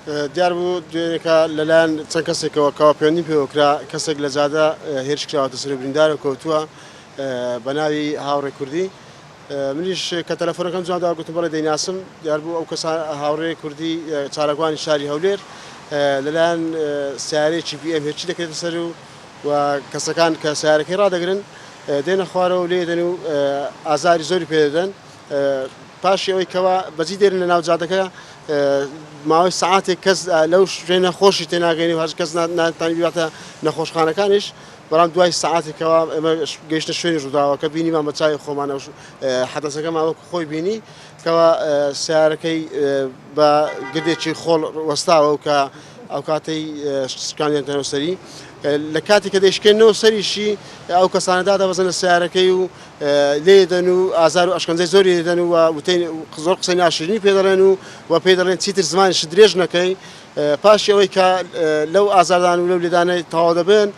دیار بوو دوێنێکە لەلایەن چەند کەسێکەوە کەوا پەیوەندیم پێوەکرا کەسێک لە جادە هێرش کراوەتە سەر بریندار و کەوتووە بە ناوی هاوڕێ کوردی منیش کە تەلەفۆنەکەم جواندا گوتم بەڵێ دەیناسم دیار بوو ئەو کەسان هاوڕێ کوردی چالاکوانی شاری هەولێر لەلایەن سیارەیەکی BM هێرچی دەکرێتە سەر و کەسەکان کە سیارەکەی ڕادەگرن دێنە خوارەوە و لێدەن و ئازاری زۆری پێدەدەن پاشی ئەوەی کەوا بەجی دێرن لە ناو جادەکە ماوەی سەعاتێک کەس لەو شوێنە خۆشی تێناگەینی و هەر کەس ناتوانێت بباتە نەخۆشخانەکانیش بەڵام دوای سەعاتێکەوە ئێمە گەیشتە شوێنی ڕووداوەکە بینیمان بە چاوی خۆمانە حەدەسەکە ماوەکو خۆی بینی کەوا سیارەکەی بە گردێکی خۆڵ وەستاوە و کە ئەو کاتەی شکاندێنەوە سەری لە کاتی کە دەیشکێنەوە سەریشی ئەو کەسانەدا دەبەزنە سیارەکەی و لێدەن و ئازار و ئەشکەنجەی زۆری دێدەن و زۆر قسەی ناشرینی پێ دەڵێن و پێی دەڵێن چیتر زمانیش درێژ نەکەی پاشی ئەوەی کە لەو ئازاردان و لەو لێدانەی تەواو دەبن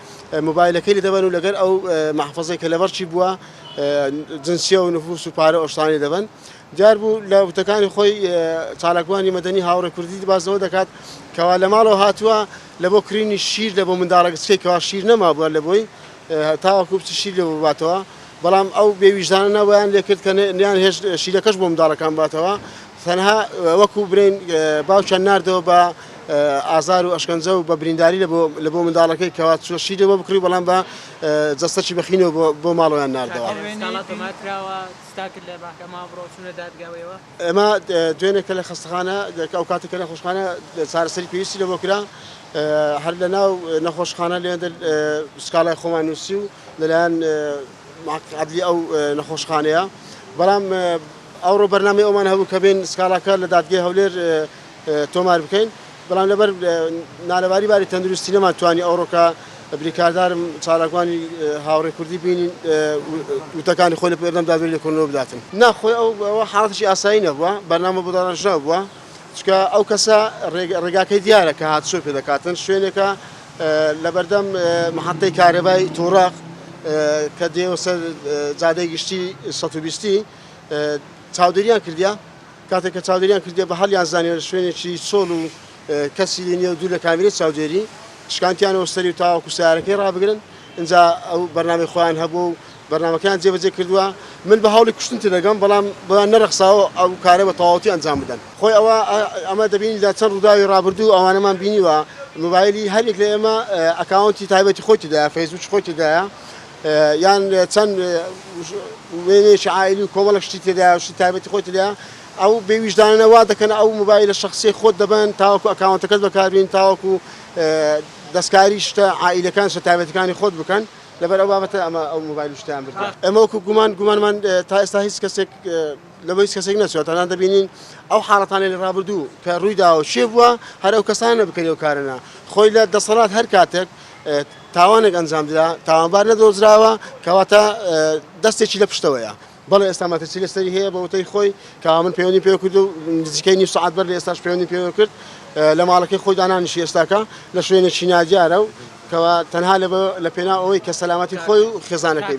مۆبایلەکەی لێ دەبن و لەگەر ئەو مەحفەزەی کە لەبەرچی بووە جنسیە و نفوس و پارە ئۆشتانی دەبن جار بوو لە وتەکانی خۆی چالاکوانی مەدەنی هاوڕێ کوردی بازەوە دەکات کەوا لە ماڵەوە هاتووە لە بۆ کڕینی شیر لە بۆ منداڵەکەچکەی کەوا شیر نەما بووە لە بۆی تاوەکو بچی شیر لێ بباتەوە بەڵام ئەو بێویژدانە نەوەیان لێ کرد کە نیان هێش شیرەکەش بۆ منداڵەکان باتەوە تەنها وەکو برین باوچیان ناردەوە بە ئازار و ئەشکەنجە و بە برینداری لە بۆ منداڵەکەی کەوا شیرێ بۆ بکڕی بەڵام بە جەستەکی بەخینەوە بۆ ماڵەوەیان ناردەوە ئێمە دوێنێکە لە خەستەخانە ئەو کاتێکە لە خۆشخانە چارەسەری پێویستی لە بۆ کرا هەر لە ناو نەخۆشخانە لێندە سکاڵای خۆمان نووسی و لەلایەن عەدلی ئەو نەخۆشخانەیە بەڵام ئەوڕۆ بەرنامەی ئەومان هەبوو کە بێن سکاڵاکە لە دادگای هەولێر تۆمار بکەین بەڵام لەبەر نالەباری باری تەندروستی نەمانتوانی ئەوڕۆکە بریکاردارم چالاکوانی هاوڕێ کوردی بینین وتەکانی خۆی لە پێردەم دابێت لێکۆڵینەوە بداتن ناخۆی ئەوە حاڵەتێکی ئاسایی نەبووە بەرنامە بۆ داڕژنەوە بووە چکە ئەو کەسە ڕێگاکەی دیارە کە هاتشۆ پێ دەکاتن شوێنێکە لە بەردەم محەتەی کارەبای تۆڕاق کە دێوە سەر جادەی گشتی 120 چاودێریان کردیا کاتێک کە چاودێریان کردیا بە هەڵیان زانیوە شوێنێکی چۆڵ و کەسی لێ نییە و دوو لە کامیرەی چاودێری شکانتیانەوە سەری و تاوەکو سیارەکەی ڕابگرن اینجا ئەو بەرنامەی خۆیان هەبوو و بەرنامەکەیان جێبەجێ کردووە من بە هەوڵی کوشتن تێدەگەم بەڵام بۆیان نەرەخساوە ئەو کارە بە تەواوەتی ئەنجام بدەن خۆی ئەمە دەبینی لە چەند ڕووداوی ڕابردوو ئەوانەمان بینیوە مۆبایلی هەرێک لە ئێمە ئەکاونتی تایبەتی خۆی تێدایە فەیسبووک خۆی تێدایە یان چەند وێنێکی عائیلی و کۆمەڵێک شتی تێدایە و شتی تایبەتی خۆی تێدایە ئەو بێویژدانە وا دەکەن ئەو مۆبایلە شەخسی خۆت دەبن تاوەکو ئەکاونتەکەت بەکاربین تاوەکو دەستکاری شتە عائیلەکان شتە تایبەتەکانی خۆت بکەن لەبەر ئەو بابەتە ئەمە ئەو مۆبایل شتیان بردن ئەمە وەکو گومانمان تا ئێستا هیچ کەسێک لەبەر هیچ کەسێک نەچوە تەنها دەبینین ئەو حاڵەتانەی لە ڕابردوو کە ڕوویداوە شێ بووە هەر ئەو کەسانە بکەنی ئەو کارانە خۆی لە دەسەڵات هەر کاتێک تاوانێک ئەنجام دەدا تاوانبار نەدۆزراوە کەواتە دەستێکی لە پشتەوەیە بەڵێ ئێستا ماتەچی لەسەری هەیە بە وتەی خۆی کە من پەیوەندی پێ کرد و نزیکەی نیم سەعات بەر لە ئێستاش پەیوەندی پێ کرد لە ماڵەکەی خۆی دانانیشی ئێستاکە لە شوێنێکی ناجیارە و کەوا تەنها لە پێناو ئەوەی کە سەلامەتی خۆی و خێزانەکەی